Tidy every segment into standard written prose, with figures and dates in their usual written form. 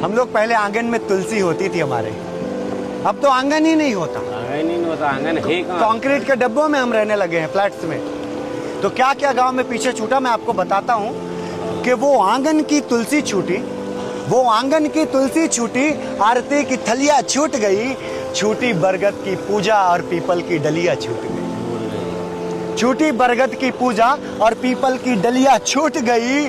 हम लोग पहले आंगन में तुलसी होती थी हमारे, अब तो आंगन ही नहीं होता। आंगन ही नहीं होता, आंगन है कहाँ? कंक्रीट के डब्बों में हम रहने लगे हैं, फ्लैट्स में। तो क्या क्या गांव में पीछे छूटा मैं आपको बताता हूँ कि वो आंगन की तुलसी छूटी, वो आंगन की तुलसी छूटी, आरती की थलिया छूट गई, छूटी बरगद की पूजा और पीपल की डलिया छूट गई। छूटी बरगद की पूजा और पीपल की डलिया छूट गई।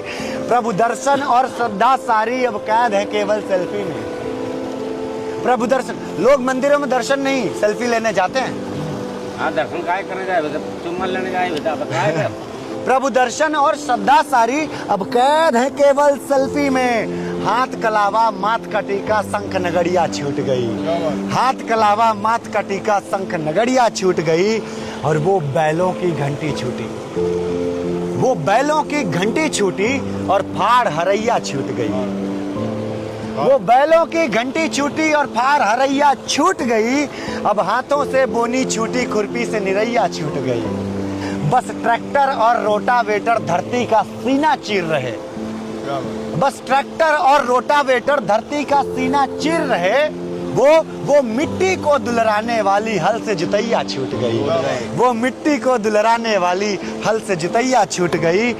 प्रभु दर्शन और श्रद्धा सारी अब कैद है केवल सेल्फी में। प्रभु दर्शन, लोग मंदिरों में दर्शन नहीं सेल्फी लेने जाते हैं। हाँ, दर्शन काय करने जाए, चुम्बन लेने जाए, बताए। प्रभु दर्शन और श्रद्धा सारी अब कैद है केवल सेल्फी में। हाथ कलावा माथ का टीका शंख नगड़िया छूट गई। हाथ कलावा माथ का टीका शंख नगड़िया छूट गई। और वो बैलों की घंटी छूटी, वो बैलों की घंटी छूटी और फाड़ हरैया छूट गई। वो बैलों की घंटी छूटी और फाड़ हरैया छूट गई। अब हाथों से बोनी छूटी, खुरपी से निरैया छूट गई। बस ट्रैक्टर और रोटावेटर धरती का सीना चीर रहे। बस ट्रैक्टर और रोटावेटर धरती का सीना चीर रहे। वो मिट्टी को दुलराने वाली हल से जुतैया छूट गई। वो मिट्टी को दुलराने वाली हल से जुतैया छूट गई।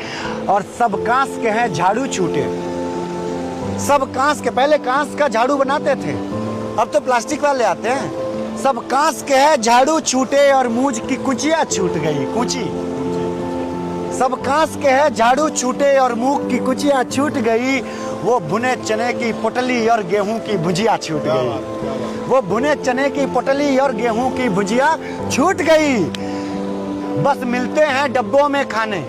और सब कांस के हैं झाड़ू छूटे। सब कांस के, पहले कांस का झाड़ू बनाते थे, अब तो प्लास्टिक वाले आते हैं। सब कांस के हैं झाड़ू छूटे और मूंज की कुचिया छूट गई। कुची, सब कांस के हैं झाड़ू छूटे और मूंग की कुचिया छूट गई। वो भुने चने की पोटली और गेहूं की भुजिया छूट गई। वो भुने चने की पोटली और गेहूं की भुजिया छूट गई। बस मिलते हैं डब्बों में खाने,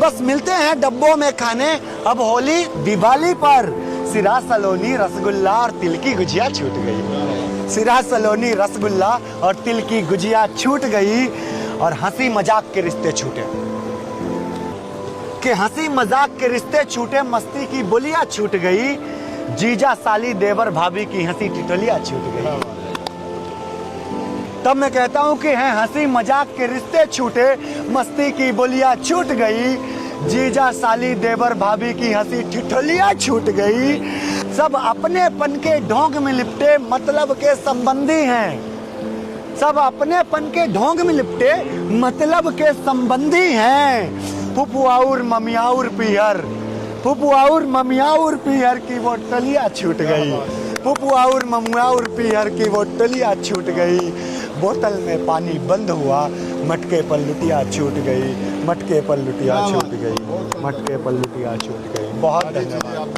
बस मिलते हैं डब्बों में खाने। अब होली दिवाली पर सिरा सलोनी रसगुल्ला और तिल की गुजिया छूट गई। सिरा सलोनी रसगुल्ला और तिल की गुजिया छूट गई। और हंसी मजाक के रिश्ते छूटे, कि हंसी मजाक के रिश्ते छूटे, मस्ती की बोलियां छूट गई। जीजा साली देवर भाभी की हंसी टिटोलियां छूट गई। तब मैं कहता हूं कि हैं हंसी मजाक के रिश्ते छूटे, मस्ती की बोलियां छूट गई। जीजा साली देवर भाभी की हंसी टिटोलियां छूट गई। सब अपनेपन के ढोंग में लिपटे, मतलब के संबंधी हैं। सब अपनेपन के ढोंग में लिपटे, मतलब के संबंधी हैं। फुफुआउर ममियाउर पीहर, फुफुआउर ममियाउर पीहर की वो टलिया छूट गई। फुफुआउर ममियाउर पीहर की वो टलिया छूट गई। बोतल में पानी बंद हुआ, मटके पर लुटिया छूट गई। मटके पर लुटिया छूट गई। मटके पर लुटिया छूट गई। बहुत धन्यवाद।